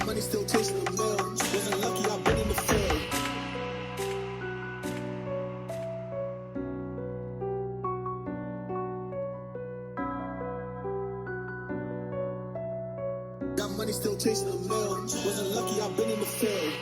money still chasing the mill. Wasn't lucky, I've been in the field. Got money still chasing the mill. Wasn't lucky, I've been in the field.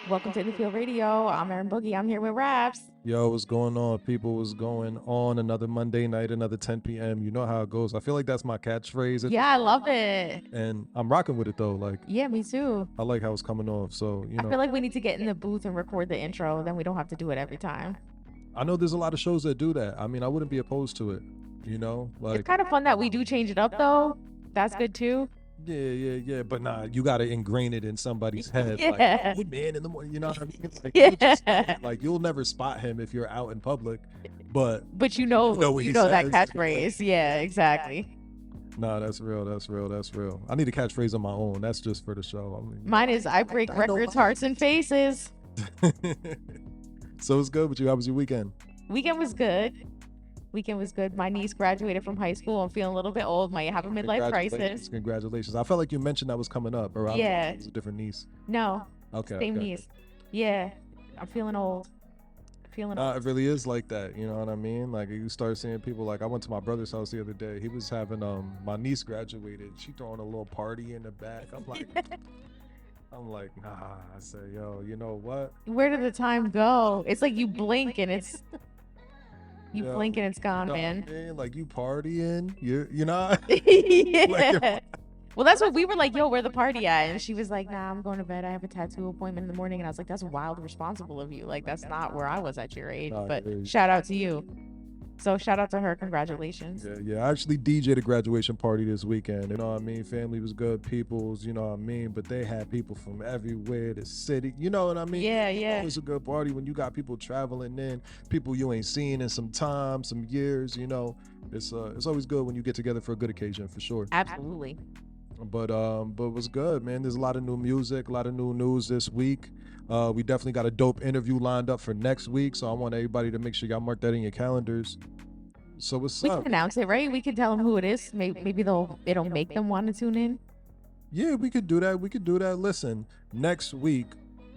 Welcome to the Field Radio. I'm Erin Boogie. I'm here with Rapz. Yo, what's going on, people? What's going on? Another Monday night, another 10 p.m. You know how it goes. I feel like that's my catchphrase. Yeah, I love it. And I'm rocking with it, though. Like, Yeah, me too. I like how it's coming off. So, you I know, feel like we need to get in the booth and record the intro. Then we don't have to do it every time. I know there's a lot of shows that do that. I mean, I wouldn't be opposed to it, you know? Like, It's kind of fun that we do change it up, though. That's good, too. yeah. But nah, you got to ingrain it in somebody's head. Yeah. Like, hey, man, in the morning, you know what I mean? Like, Yeah. you'll never spot him if you're out in public. But But you know what he that says. catchphrase. Yeah, exactly. nah, that's real. I need a catchphrase of my own. That's just for the show. I mean, Mine is I break I know records, mine. hearts, and faces. So it's good with you. How was your weekend? Weekend was good. My niece graduated from high school. I'm feeling a little bit old. Might have a midlife crisis. Congratulations. I felt like you mentioned that was coming up. Or Yeah. it was a different niece. No, Okay. same okay. niece. Yeah, I'm feeling old. It really is like that. You know what I mean? Like you start seeing people. Like I went to my brother's house the other day. He was having my niece graduated. She throwing a little party in the back. I'm like, nah. I said, yo, you know what? Where did the time go? It's like you blink and it's Yeah. blink and it's gone, You know what I man. mean? Like you partying. You know. Yeah. Well, that's what we were like, yo, where the party at? And she was like, nah, I'm going to bed. I have a tattoo appointment in the morning. And I was like, that's wild responsible of you. Like, that's not where I was at your age. Nah, But it is. shout out to you. So shout out to her. Congratulations. Yeah. I actually DJ'd a graduation party this weekend. You know what I mean? Family was good, peoples, you know what I mean? But they had people from everywhere, the city. You know what I mean? Yeah, yeah. It was a good party when you got people traveling in, people you ain't seen in some time, some years, you know. It's always good when you get together for a good occasion, for sure. Absolutely. But it was good, man. There's a lot of new music, a lot of new news this week. We definitely got a dope interview lined up for next week, so I want everybody to make sure y'all mark that in your calendars. So what's We up? can announce it, right? We can tell them who it is. Maybe it'll make them want to tune in. Yeah, we could do that. Listen, next week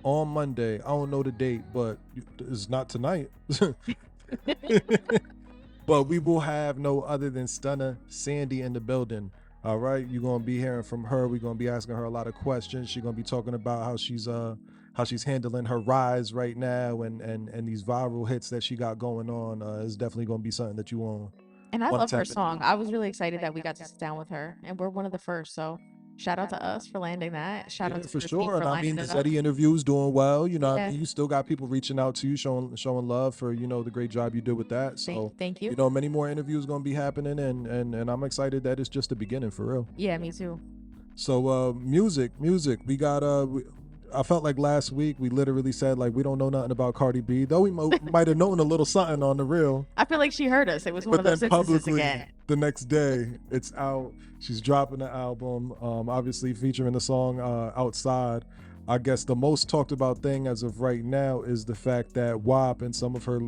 on Monday, I don't know the date, but it's not tonight. But we will have no other than Stunner Sandy in the building. All right, you're gonna be hearing from her. We're gonna be asking her a lot of questions. She's gonna be talking about how she's handling her rise right now and these viral hits that she got going on. Is definitely gonna be something that you want. And I Wanna love her tap in. song. I was really excited that we got to sit down with her. And we're one of the first. So shout out to us for landing that. Shout out to For Christine sure. for And I lining mean, it the up. Zeddy interview's doing well. You know, Yeah. you still got people reaching out to you, showing love for, you know, the great job you did with that. So, Thank you. you know, many more interviews going to be happening. And I'm excited that it's just the beginning, for real. Yeah, me too. So, music. We got, I felt like last week we literally said, like, we don't know nothing about Cardi B, though we might have known a little something on the real. I feel like she heard us. It was one But of those then instances publicly, again. the next day, it's out. She's dropping the album, obviously featuring the song Outside. I guess the most talked about thing as of right now is the fact that WAP and some of her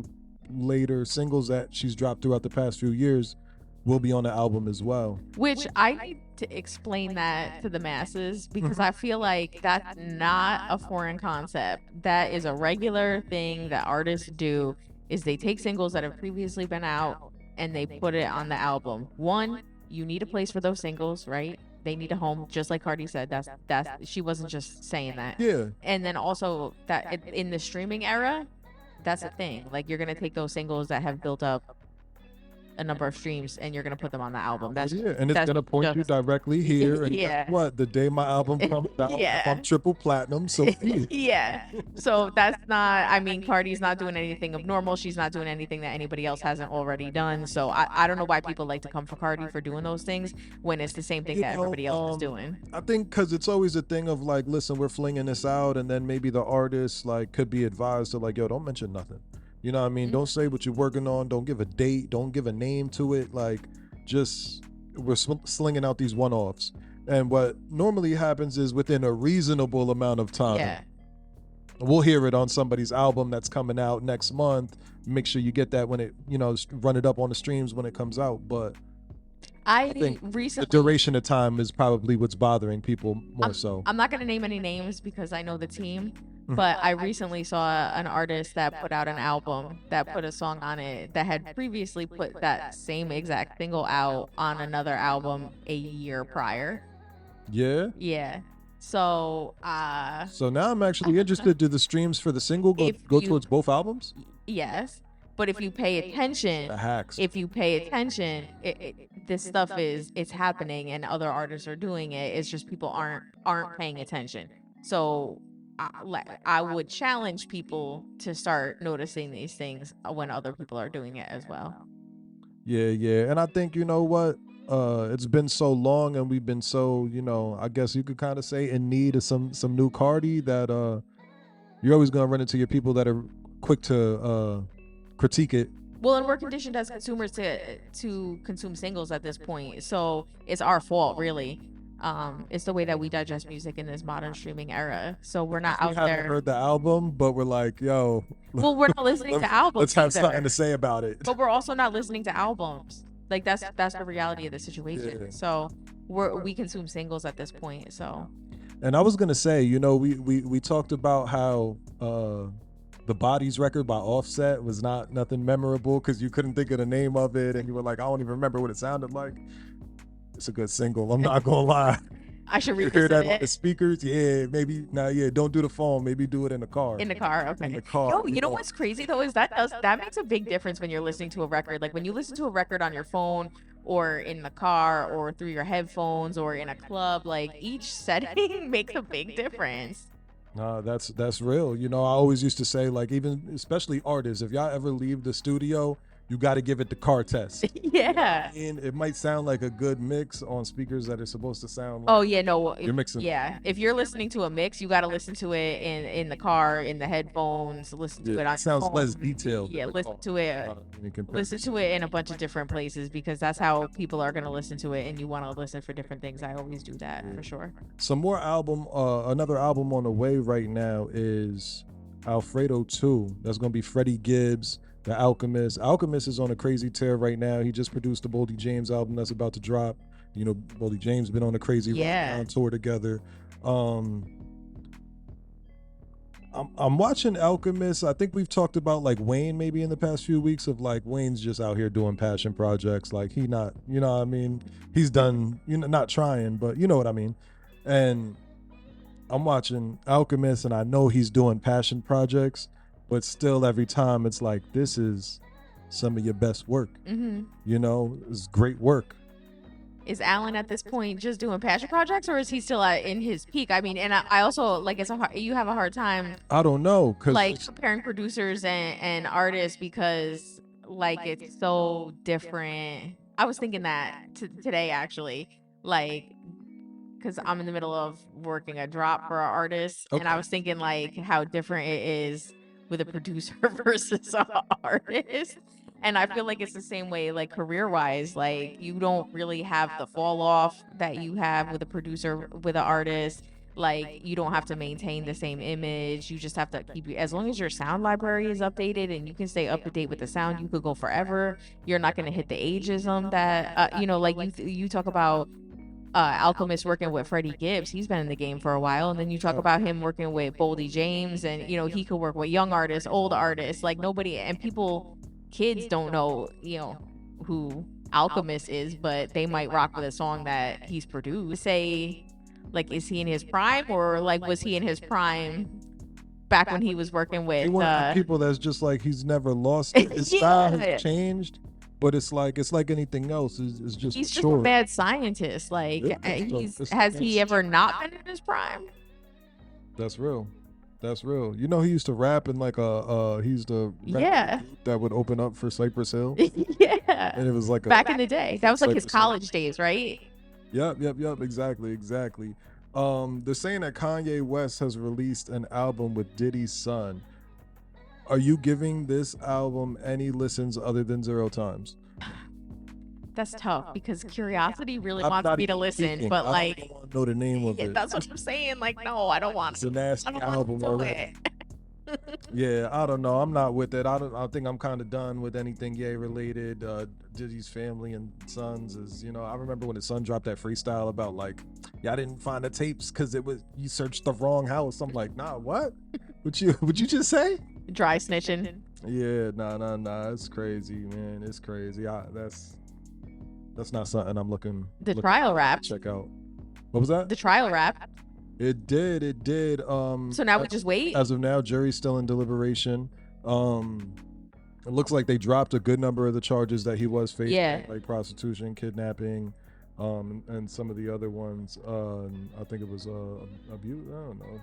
later singles that she's dropped throughout the past few years will be on the album as well. Which I need to explain that to the masses because I feel like that's not a foreign concept. That is a regular thing that artists do is they take singles that have previously been out and they put it on the album. One, you need a place for those singles, right? They need a home, just like Cardi said. That's she wasn't just saying that. Yeah. And then also that in the streaming era, that's a thing. Like you're gonna take those singles that have built up a number of streams and you're gonna put them on the album. That's Yeah, and it's that's gonna point you just- directly here. And Yeah. guess what? The day my album comes out, Yeah. I'm triple platinum. So yeah. So that's not, I mean, Cardi's not doing anything abnormal. She's not doing anything that anybody else hasn't already done. So I don't know why people like to come for Cardi for doing those things when it's the same thing You that know, everybody else is doing. I think because it's always a thing of like, listen, we're flinging this out, and then maybe the artist like could be advised to like, yo, don't mention nothing. You know what I mean? Don't say what you're working on. Don't give a date. Don't give a name to it. Like, just we're slinging out these one-offs. And what normally happens is within a reasonable amount of time, Yeah. we'll hear it on somebody's album that's coming out next month. Make sure you get that when it, you know, run it up on the streams when it comes out. But I think the recently duration of time is probably what's bothering people more so. I'm not going to name any names because I know the team, Mhm. but I recently saw an artist that put out an album that put a song on it that had previously put that same exact single out on another album a year prior. Yeah. Yeah. So, So now I'm actually interested. Do the streams for the single go you- towards both albums? yes. But if you pay attention, The hacks. this stuff it's happening and other artists are doing it. It's just people aren't paying attention. So I would challenge people to start noticing these things when other people are doing it as well. Yeah. And I think, you know what? It's been so long and we've been so, I guess you could kind of say in need of some new Cardi that you're always going to run into your people that are quick to critique it. Well, and we're conditioned as consumers to consume singles at this point, so it's our fault, really. It's the way that we digest music in this modern streaming era. So we're not out We haven't there. heard the album, but we're like, yo. Well, we're not listening to albums. Let's have either. something to say about it. But we're also not listening to albums. Like that's the reality of the situation. Yeah. So we consume singles at this point. So. And I was gonna say, we talked about how the Bodies record by Offset was nothing memorable because you couldn't think of the name of it, and you were like, I don't even remember what it sounded like. It's a good single. I'm not gonna lie. I should You hear that revisit on the it. speakers? Yeah, maybe. Don't do the phone. Maybe do it in the car. In the car, okay. In the car. Yo, you know what's crazy though is that makes a big difference when you're listening to a record. Like when you listen to a record on your phone or in the car or through your headphones or in a club, like each setting makes a big difference. No, that's real. I always used to say, like, even especially artists, if y'all ever leave the studio, you got to give it the car test. Yeah. And it might sound like a good mix on speakers that are supposed to sound like Oh yeah, no. you're mixing. Yeah, if you're listening to a mix, you got to listen to it in the car, in the headphones. Listen to it on. It sounds your less phone. detailed. Yeah, in the listen car, to it. in comparison. Listen to it in a bunch of different places because that's how people are gonna listen to it, and you want to listen for different things. I always do that for sure. Some more another album on the way right now is Alfredo 2. That's gonna be Freddie Gibbs, The Alchemist. Alchemist is on a crazy tear right now. He just produced the Boldy James album that's about to drop. Boldy James been on a crazy run tour together. I'm watching Alchemist. I think we've talked about like Wayne maybe in the past few weeks of like Wayne's just out here doing passion projects. Like he not, what I mean? He's done, not trying, but you know what I mean? And I'm watching Alchemist and I know he's doing passion projects, but still every time it's like, this is some of your best work. Mm-hmm. It's great work. Is Alan at this point just doing passion projects, or is he still in his peak? I mean, and I also like you have a hard time. I don't know, cause like comparing producers and artists because like it's so different. I was thinking that today actually, like, because I'm in the middle of working a drop for an artist, and I was thinking like how different it is with a producer versus an artist. And I feel like it's the same way, like career-wise, like you don't really have the fall off that you have with a producer, with an artist. Like you don't have to maintain the same image. You just have to keep, as long as your sound library is updated and you can stay up to date with the sound, you could go forever. You're not going to hit the ageism that, like you talk about Alchemist working with Freddie Gibbs. He's been in the game for a while. And then you talk about him working with Boldy James, and, he could work with young artists, old artists, like nobody, and kids don't know, who Alchemist is, but they might rock with a song that he's produced. Say, like, is he in his prime, or like was he in his prime back when he was working with people that's just like he's never lost his style has changed, but it's like anything else. It's just he's just a mad scientist. Like has he ever not been in his prime? That's real. That's real. He used to rap in like he's the rap that would open up for Cypress Hill. Yeah. And it was like back in the day. That was like his college days, right? Yep. Exactly. They're saying that Kanye West has released an album with Diddy's son. Are you giving this album any listens other than 0 times? That's tough because curiosity really wants me to listen, but like, I don't know the name of it. That's what I'm saying. Like, no, I don't want to. It's a nasty album already. Yeah, I don't know. I'm not with it. I think I'm kind of done with anything Ye related. Diddy's family and sons is, I remember when his son dropped that freestyle about like, yeah, I didn't find the tapes because you searched the wrong house. I'm like, nah, what? Would you just say? Dry snitching. Yeah, nah. It's crazy, man. It's crazy. That's not something I'm looking. The trial rap. Check out. What was that? The trial rap. It did. So now we just wait. As of now, jury's still in deliberation. It looks like they dropped a good number of the charges that he was facing, like prostitution, kidnapping, and some of the other ones. I think it was abuse. I don't know,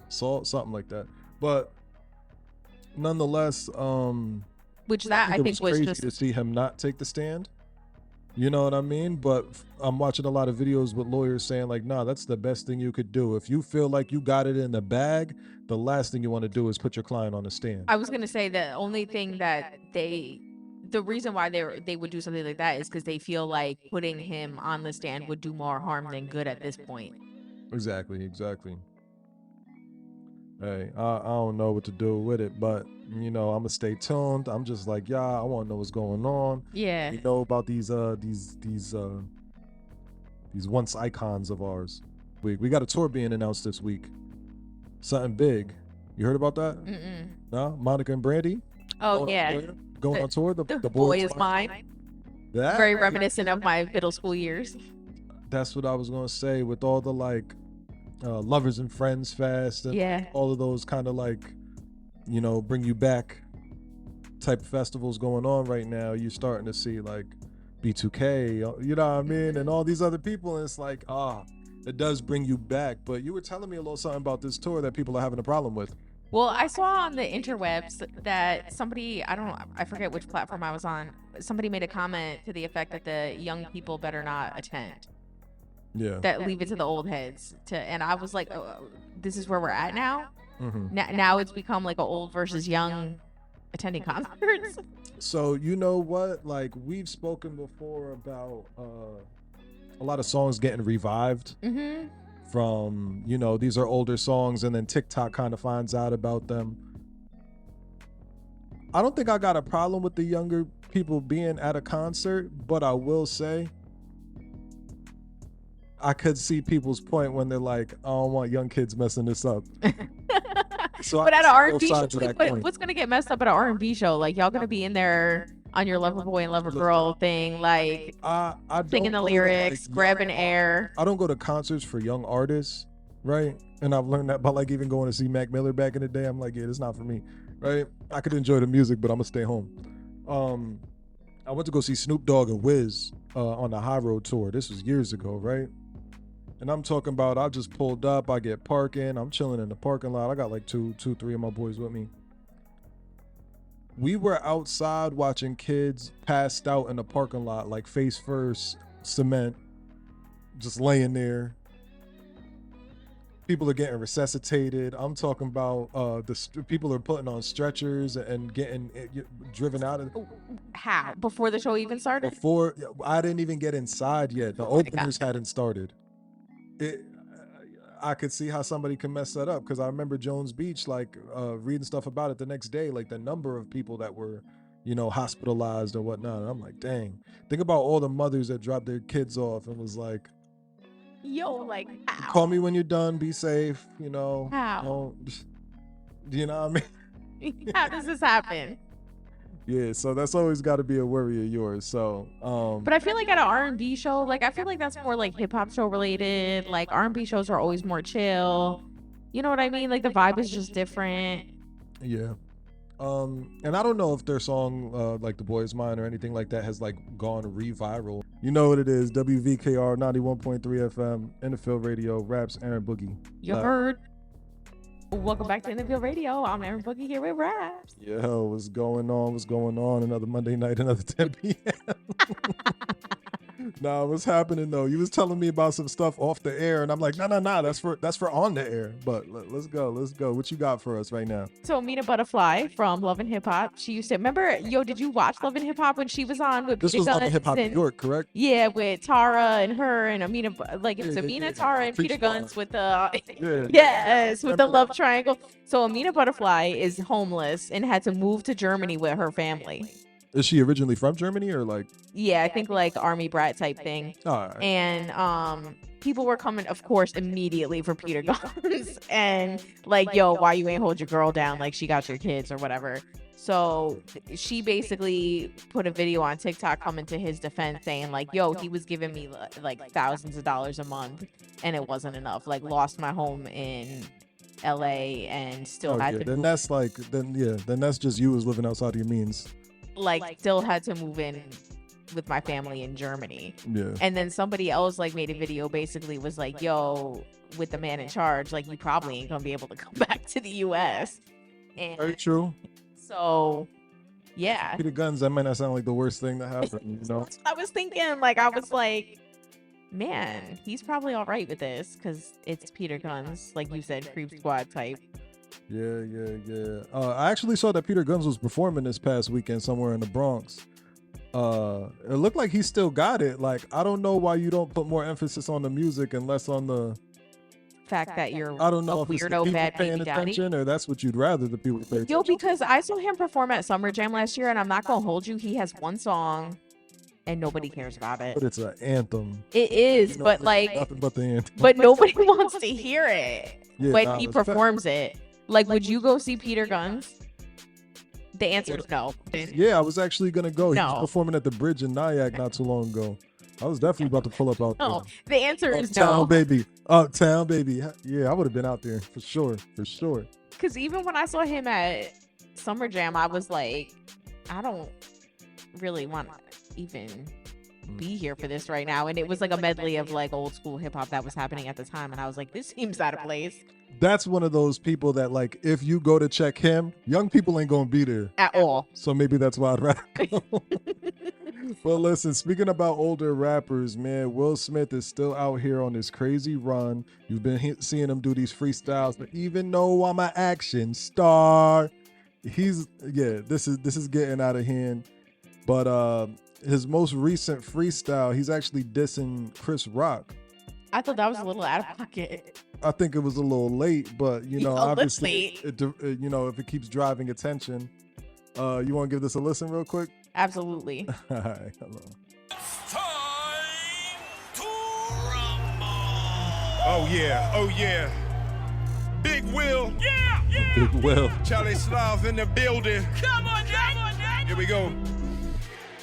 assault, something like that. But nonetheless, which that I think was crazy just to see him not take the stand. You know what I mean? But I'm watching a lot of videos with lawyers saying like, nah, that's the best thing you could do. If you feel like you got it in the bag, the last thing you want to do is put your client on the stand. I was going to say the only thing that the reason why they would do something like that is because they feel like putting him on the stand would do more harm than good at this point. Exactly. Hey, I don't know what to do with it, but I'm gonna stay tuned. I'm just like, I want to know what's going on. Yeah. We know about these once icons of ours. We got a tour being announced this week. Something big. You heard about that? Mm-mm. No, Monica and Brandy. Oh yeah. Going on tour. The boy is mine. That, very reminiscent of my middle school years. That's what I was gonna say. With all the like. Lovers and Friends Fest and all of those kind of like bring you back type of festivals going on right now, you're starting to see like B2K, you know what I mean, and all these other people, and it's like it does bring you back. But you were telling me a little something about this tour that people are having a problem with. Well, I saw on the interwebs that somebody, I forget which platform I was on, somebody made a comment to the effect that the young people better not attend. Yeah. That leave it to the old heads and I was like, oh, this is where we're at now. Mm-hmm. Now it's become like an old versus young attending concerts. So you know what? Like we've spoken before about a lot of songs getting revived from these are older songs, and then TikTok kind of finds out about them. I don't think I got a problem with the younger people being at a concert, but I will say. I could see people's point when they're like, I don't want young kids messing this up. So but at an R&B show, what's going to get messed up at an R&B show? Like, y'all going to be in there on your Lover Boy and Lover Girl thing, like I singing the lyrics, grabbing air. I don't go to concerts for young artists, right? And I've learned that by like even going to see Mac Miller back in the day. I'm like, yeah, that's not for me, right? I could enjoy the music, but I'm going to stay home. I went to go see Snoop Dogg and Wiz on the High Road tour. This was years ago, right? And I'm talking about, I just pulled up, I get parking, I'm chilling in the parking lot. I got like three of my boys with me. We were outside watching kids passed out in the parking lot, like face first, cement, just laying there. People are getting resuscitated. I'm talking about people are putting on stretchers and getting driven out of. How? Before the show even started? Before, I didn't even get inside yet. The openers hadn't started. I could see how somebody can mess that up, because I remember Jones Beach, like reading stuff about it the next day, like the number of people that were, hospitalized or whatnot. And I'm like, dang, think about all the mothers that dropped their kids off and was like, yo, like, how? Call me when you're done, be safe, How? Do you know what I mean? How does this happen? Yeah, so that's always got to be a worry of yours. So, but I feel like at an R&B show, like I feel like that's more like hip hop show related. Like R&B shows are always more chill. You know what I mean? Like the vibe is just different. Yeah. And I don't know if their song, like The Boy Is Mine or anything like that, has like gone re-viral. You know what it is? WVKR 91.3 FM, NFL Radio, Rapz, Erin Boogie. You heard. Welcome back to NFL Radio. I'm Erin Boogie here with Rapz. Yo, what's going on? What's going on? Another Monday night, another 10 p.m. Nah, what's happening though? You was telling me about some stuff off the air, and I'm like, no, that's for on the air. But let's go. What you got for us right now? So Amina Buddafly from Love and Hip Hop, she used to remember. Yo, did you watch Love and Hip Hop when she was on with This Peter was on the Guns Hip Hop New and- York, correct? Yeah, with Tara and her and Amina, like it was Yeah, Amina, yeah. Tara, and Peter Freestyle. Guns with the Yeah. yes, with the love triangle. So Amina Buddafly is homeless and had to move to Germany with her family. Is she originally from Germany or like? Yeah, I think like army brat type thing. All right. And people were coming, of course, immediately for Peter Guns and like, yo, why you ain't hold your girl down? Like she got your kids or whatever. So she basically put a video on TikTok coming to his defense saying like, yo, he was giving me like thousands of dollars a month and it wasn't enough. Like lost my home in LA and still had to then move, that's like then that's just you was living outside of your means. like still had to move in with my family in Germany. Yeah. And then somebody else like made a video basically was like, yo, with the man in charge, like you probably ain't gonna be able to come back to the US. And Very true. so yeah. Peter Guns, that might not sound like the worst thing that happened, you know? That's what I was thinking. Like I was like, man, he's probably all right with this because it's Peter Guns, like you said, Creep Squad type. Yeah. I actually saw that Peter Guns was performing this past weekend somewhere in the Bronx. It looked like he still got it. Like, I don't know why you don't put more emphasis on the music and less on the Fact that you're I don't know a if it's the weirdo people bad paying baby daddy. attention or that's what you'd rather the people pay Yo, attention. because I saw him perform at Summer Jam last year, and I'm not gonna hold you. He has one song, and nobody cares about it. But it's an anthem. It is, You know, but it's like, nothing but the anthem. but nobody wants to hear it Yeah, when nah, he respect. performs it. Like, would you go see Peter Guns? The answer is no. Yeah, I was actually gonna go. He was No. performing at the bridge in Nyack not too long ago. I was definitely about to pull up out there. No, the answer is Uptown no. baby, Uptown baby. Yeah, I would have been out there for sure. Because even when I saw him at Summer Jam, I was like, I don't really want to even be here for this right now. And it was like a medley of like old school hip hop that was happening at the time. And I was like, this seems out of place That's one of those people that like, if you go to check him, young people ain't gonna be there. at all. So maybe that's why I'd rather go. Well, listen, speaking about older rappers, man, Will Smith is still out here on this crazy run. You've been seeing him do these freestyles, but even though I'm an action star, this is getting out of hand. But his most recent freestyle, he's actually dissing Chris Rock. I thought that was a little out of pocket. I think it was a little late, but you know, A little obviously, late. you know, if it keeps driving attention, you want to give this a listen real quick? Absolutely. All right, hello. Time to rumble. Oh yeah. Big Will. Yeah. Big Will. Charlie Slav in the building. Come on, Jack. Here we go.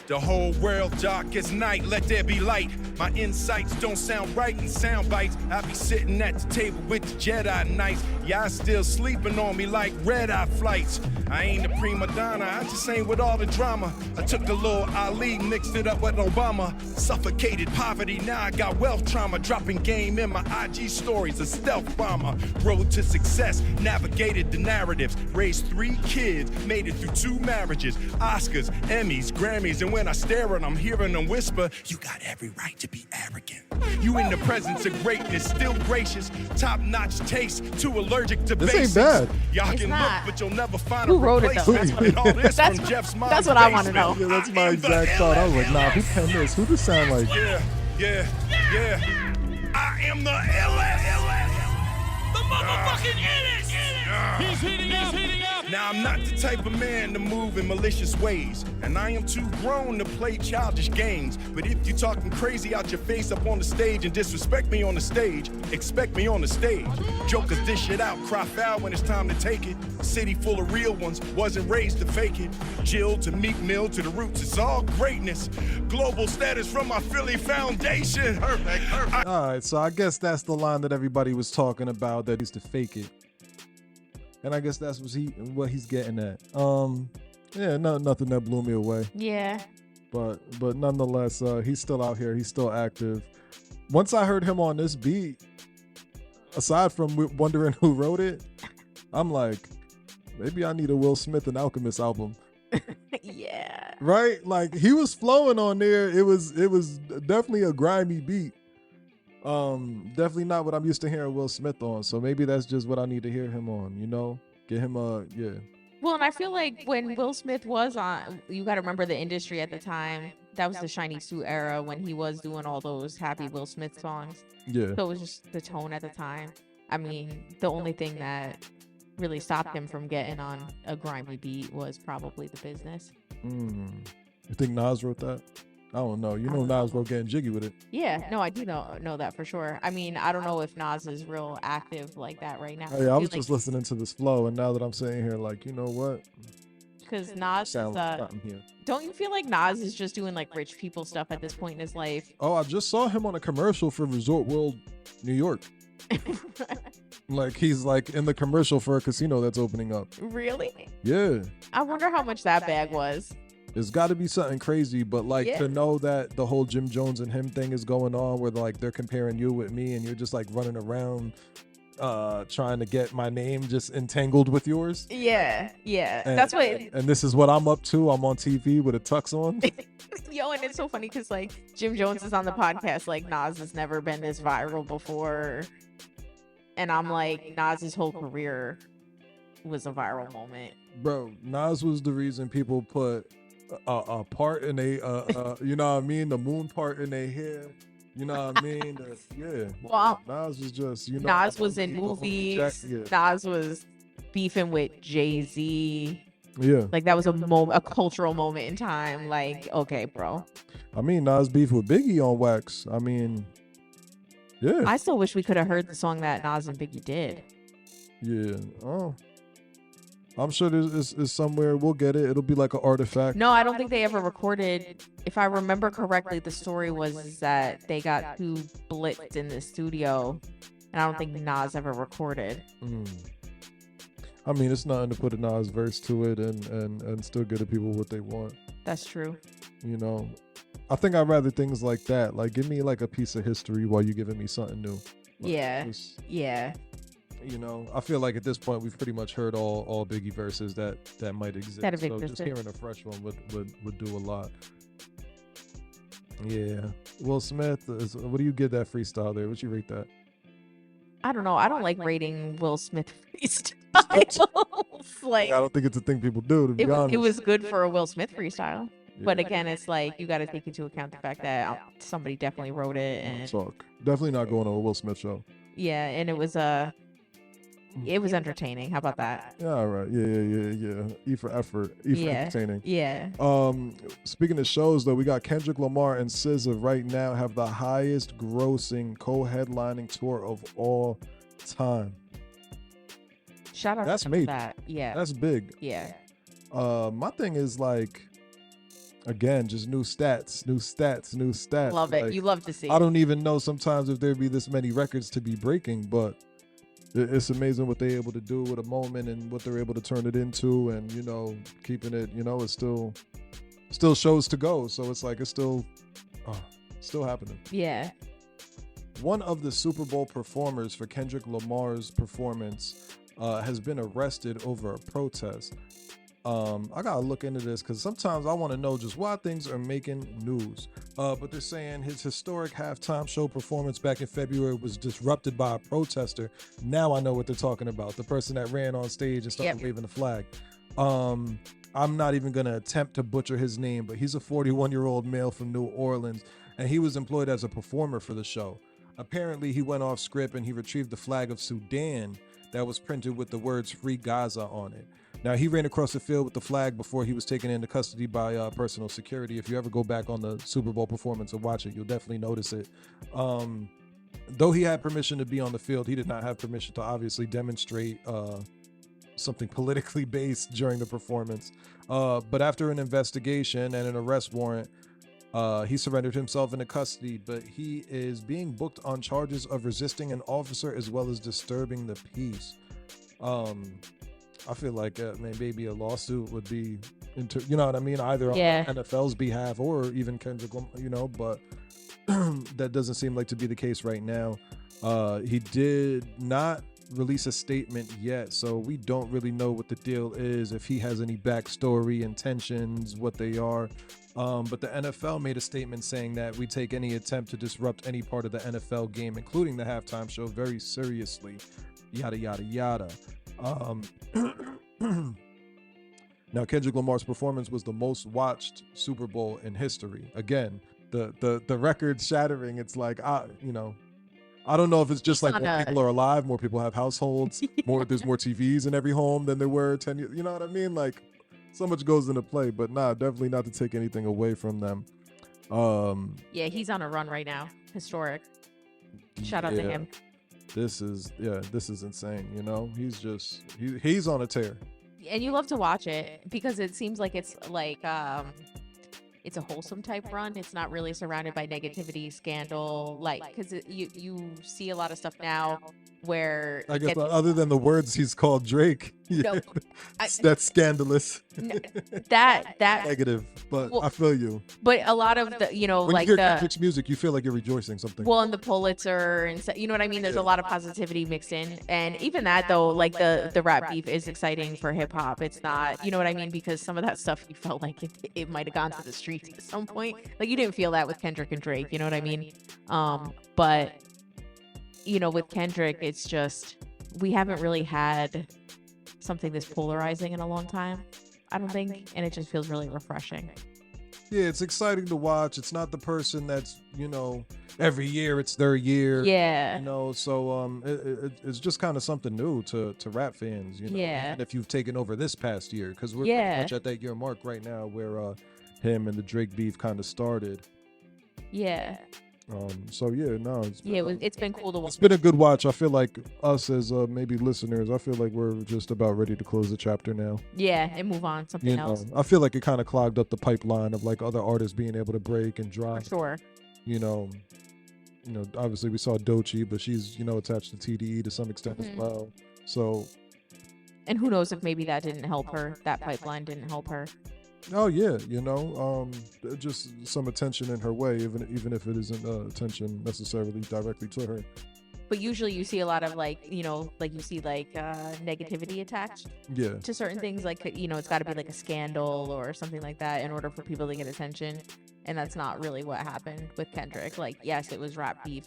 The whole world dark as night, let there be light. My insights don't sound right in sound bites. I be sitting at the table with the Jedi Knights. Y'all still sleeping on me like red-eye flights. I ain't a prima donna, I just ain't with all the drama. I took the little Ali, mixed it up with Obama. Suffocated poverty, now I got wealth trauma. Dropping game in my IG stories, a stealth bomber. Road to success, navigated the narratives. Raised 3 kids, made it through 2 marriages. Oscars, Emmys, Grammys, and when I stare at them, hearing them whisper, you got every right to be arrogant. You in the presence of greatness, still gracious. Top-notch taste, too allergic to This basics. ain't bad. Y'all It's can not. look, but you'll never find Who a wrote it, though? replacement. All this That's from what- Jeff's mom's that's what I wanna know. basement. Yeah, that's my I am the exact thought. I was like, nah, who illest. penned this? Who does sound like? Yeah. I am the illest. The motherfucking illest. He's heating up. Now, I'm not the type of man to move in malicious ways, and I am too grown to play childish games. But if you talking crazy out your face up on the stage and disrespect me on the stage, expect me on the stage. Jokers dish it out, cry foul when it's time to take it. City full of real ones, wasn't raised to fake it. Jill to Meek Mill to the roots, it's all greatness. Global status from my Philly foundation. Perfect. All right, so I guess that's the line that everybody was talking about, that he's to fake it. And I guess that's what he's getting at. Yeah, nothing that blew me away. Yeah. But nonetheless, he's still out here. He's still active. Once I heard him on this beat, aside from wondering who wrote it, I'm like, maybe I need a Will Smith and Alchemist album. Yeah. Right? Like he was flowing on there. It was definitely a grimy beat. Definitely not what I'm used to hearing Will Smith on. So maybe that's just what I need to hear him on, you know? Get him yeah. Well, and I feel like when Will Smith was on, you got to remember the industry at the time. That was the shiny suit era when he was doing all those happy Will Smith songs. Yeah. So it was just the tone at the time. I mean, the only thing that really stopped him from getting on a grimy beat was probably the business. You think Nas wrote that? I don't know. You know Nas wrote Getting Jiggy with it. Yeah, no, I do know that for sure. I mean, I don't know if Nas is real active like that right now. Oh, yeah, I was feel just listening to this flow, and now that I'm sitting here, like, you know what? because Nas Sounds is, something here. don't you feel like Nas is just doing like rich people stuff at this point in his life? Oh, I just saw him on a commercial for Resort World New York. Like he's like in the commercial for a casino that's opening up. Really? Yeah. I wonder how much that bag was. It's got to be something crazy, but like Yeah. to know that the whole Jim Jones and him thing is going on, where like they're comparing you with me, and you're just like running around, trying to get my name just entangled with yours. Yeah, And, that's what. And this is what I'm up to. I'm on TV with a tux on. Yo, and it's so funny because like Jim Jones is on the podcast, like Nas has never been this viral before, and I'm like, Nas's whole career was a viral moment. Bro, Nas was the reason people put a part in a, you know what I mean, the moon part in their hair. You know what I mean? Yeah. Well, Nas was just, you know. Nas was in movies. Yeah. Nas was beefing with Jay-Z. Yeah. Like that was a cultural moment in time. Like, okay, bro. I mean, Nas beef with Biggie on Wax. I mean, yeah. I still wish we could have heard the song that Nas and Biggie did. Yeah. Oh. I'm sure there's somewhere we'll get it. It'll be like an artifact. No, I don't think they ever recorded. If I remember correctly, the story was that they got too blitzed in the studio, and I don't think Nas ever recorded. I mean, it's nothing to put a Nas verse to it and still get the people what they want. That's true. You know, I think I'd rather things like that. Like, give me like a piece of history while you're giving me something new. Like, Yeah. just, Yeah. you know, I feel like at this point we've pretty much heard all Biggie verses that might exist. That have so just existed. hearing a fresh one would do a lot. Yeah. Will Smith, what do you give that freestyle there? What you rate that? I don't know. I don't like rating Will Smith freestyles. Like, I don't think it's a thing people do, to be honest. it was good for a Will Smith freestyle. Yeah. But again, it's like you got to take into account the fact that somebody definitely wrote it, and Talk. Definitely not going on a Will Smith show. yeah, and it was entertaining. How about that? Yeah, all right. Yeah. E for effort. E for entertaining. Yeah. Speaking of shows, though, we got Kendrick Lamar and SZA right now have the highest grossing co-headlining tour of all time. Shout out That's to major. that. Yeah. That's big. Yeah. My thing is like, again, just new stats. Love it. Like, You love to see. I don't even know sometimes if there'd be this many records to be breaking, but it's amazing what they're able to do with a moment and what they're able to turn it into, and you know, keeping it, you know, it's still shows to go, so it's like it's still happening. Yeah. One of the Super Bowl performers for Kendrick Lamar's performance has been arrested over a protest. I gotta look into this because sometimes I want to know just why things are making news. But they're saying his historic halftime show performance back in February was disrupted by a protester. Now I know what they're talking about. The person that ran on stage and started waving the flag. I'm not even gonna attempt to butcher his name, but he's a 41-year-old male from New Orleans, and he was employed as a performer for the show. Apparently, he went off script and he retrieved the flag of Sudan that was printed with the words "Free Gaza" on it. Now, he ran across the field with the flag before he was taken into custody by personal security. If you ever go back on the Super Bowl performance and watch it, you'll definitely notice it. Though he had permission to be on the field, he did not have permission to obviously demonstrate something politically based during the performance. But after an investigation and an arrest warrant, he surrendered himself into custody, but he is being booked on charges of resisting an officer as well as disturbing the peace. I feel like maybe a lawsuit would be, you know what I mean? Either on NFL's behalf or even Kendrick, you know, but that doesn't seem like to be the case right now. He did not release a statement yet, so we don't really know what the deal is, if he has any backstory, intentions, what they are. But the NFL made a statement saying that we take any attempt to disrupt any part of the NFL game, including the halftime show, very seriously. Yada, yada, yada. Now, Kendrick Lamar's performance was the most watched Super Bowl in history. Again, the record shattering. It's like, I don't know if it's just like more people are alive, more people have households, there's more TVs in every home than there were 10 years. You know what I mean? Like, so much goes into play, but definitely not to take anything away from them. Yeah, he's on a run right now. Historic. Shout out to him. This is insane. He's on a tear. And you love to watch it because it seems like it's like it's a wholesome type run. It's not really surrounded by negativity, scandal, like, because you see a lot of stuff now where I guess other than the words he's called Drake, no, that's scandalous. That negative, but I feel you. But a lot of the, when like you hear Kendrick's music, you feel like you're rejoicing something. Well, and the Pulitzer and you know what I mean. There's a lot of positivity mixed in, and even that though, like the rap beef is exciting for hip hop. It's not, you know what I mean, because some of that stuff you felt like it might have gone to the streets at some point. Like you didn't feel that with Kendrick and Drake. You know what I mean? But with Kendrick, it's just we haven't really had something this polarizing in a long time, I don't think, and it just feels really refreshing. Yeah, it's exciting to watch. It's not the person that's, every year it's their year. Yeah. So it's just kind of something new to rap fans, Yeah. And if you've taken over this past year, because we're pretty much at that year mark right now where him and the Drake beef kind of started. Yeah. It's been cool to watch. It's been a good watch. I feel like us as maybe listeners, I feel like we're just about ready to close the chapter now. Yeah, and move on something else. I feel like it kind of clogged up the pipeline of like other artists being able to break and drop. For sure. Obviously we saw Doechii, but she's attached to TDE to some extent as well. So. And who knows if maybe that didn't help her. That pipeline didn't help her. Oh yeah, just some attention in her way, even if it isn't attention necessarily directly to her. But usually you see a lot of like you see like negativity attached to certain things. Like it's got to be like a scandal or something like that in order for people to get attention, and that's not really what happened with Kendrick. Like yes, it was rap beef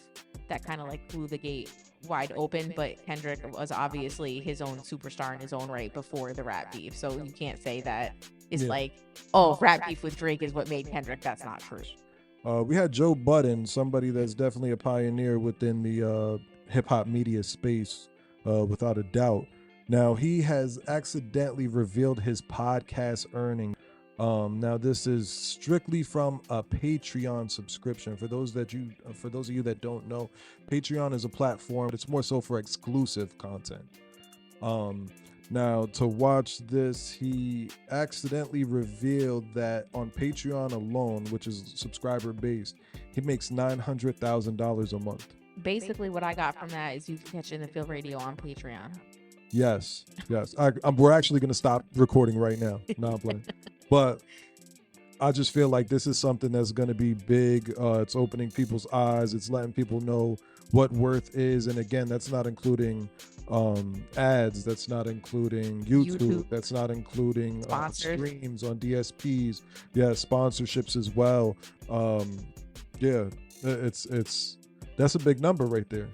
that kind of like blew the gate wide open, but Kendrick was obviously his own superstar in his own right before the rap beef, so you can't say that it's like, oh, rap beef with Drake is what made Kendrick. That's not true. We had Joe Budden, somebody that's definitely a pioneer within the hip-hop media space, without a doubt. Now, he has accidentally revealed his podcast earnings. Now, this is strictly from a Patreon subscription. For those of you that don't know, Patreon is a platform. It's more so for exclusive content. Now, to watch this, he accidentally revealed that on Patreon alone, which is subscriber-based, he makes $900,000 a month. Basically, what I got from that is you can catch In the Field Radio on Patreon. Yes. We're actually going to stop recording right now. No, I'm playing. But I just feel like this is something that's going to be big. It's opening people's eyes. It's letting people know what worth is. And again, that's not including ads. That's not including YouTube. That's not including streams on DSPs. Yeah, sponsorships as well. That's a big number right there.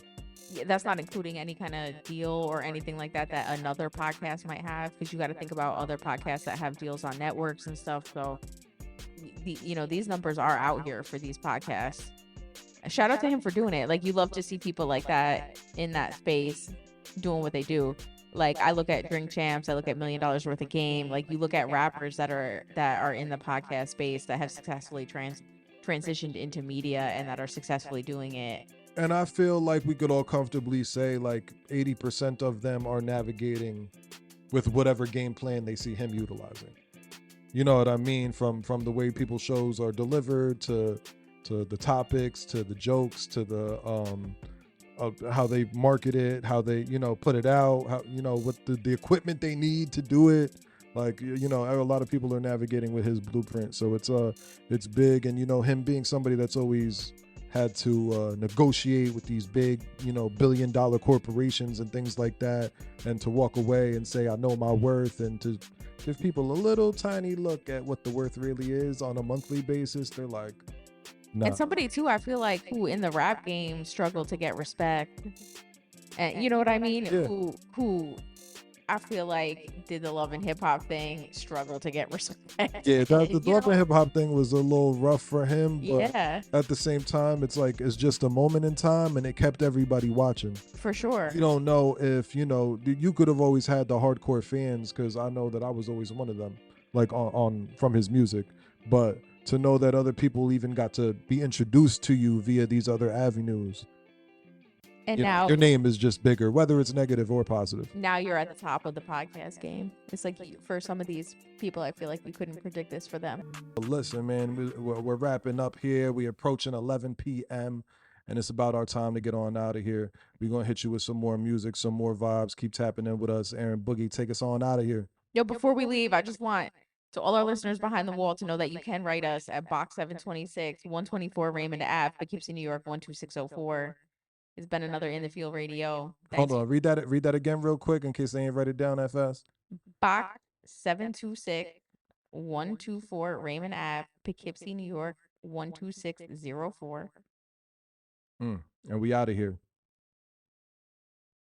Yeah, that's not including any kind of deal or anything like that another podcast might have, because you got to think about other podcasts that have deals on networks and stuff. So, these numbers are out here for these podcasts. Shout out to him for doing it. Like, you love to see people like that in that space doing what they do. Like, I look at Drink Champs, I look at $1 Million Worth of Game. Like, you look at rappers that are in the podcast space that have successfully transitioned into media and that are successfully doing it. And I feel like we could all comfortably say like 80% of them are navigating with whatever game plan they see him utilizing. You know what I mean? From the way people's shows are delivered to the topics, to the jokes, to the how they market it, how they put it out, how what the equipment they need to do it. Like a lot of people are navigating with his blueprint, so it's big. And him being somebody that's always had to negotiate with these big, billion-dollar corporations and things like that, and to walk away and say, I know my worth, and to give people a little tiny look at what the worth really is on a monthly basis, they're like, nah. And somebody too, I feel like, who in the rap game struggled to get respect. And you know what I mean? Yeah. Who I feel like did the love and hip hop thing, struggle to get respect. Yeah, the You love know? and hip hop thing was a little rough for him, but Yeah, at the same time, it's like it's just a moment in time, and it kept everybody watching. for sure. You don't know if you could have always had the hardcore fans, because I know that I was always one of them, like on from his music. But to know that other people even got to be introduced to you via these other avenues, And now your name is just bigger, whether it's negative or positive. now you're at the top of the podcast game. It's like for some of these people, I feel like we couldn't predict this for them. But listen, man, we're wrapping up here. We're approaching 11 p.m. and it's about our time to get on out of here. We're gonna hit you with some more music, some more vibes. Keep tapping in with us. Erin Boogie, take us on out of here. Yo, before we leave, I just want to all our listeners behind the wall to know that you can write us at Box 726, 124 Raymond Ave, Poughkeepsie, New York 12604. It's been another In the Field Radio. Hold on, read that again real quick in case they ain't write it down that fast. Box 726, 124 Raymond Ave, Poughkeepsie, New York 12604. And we out of here.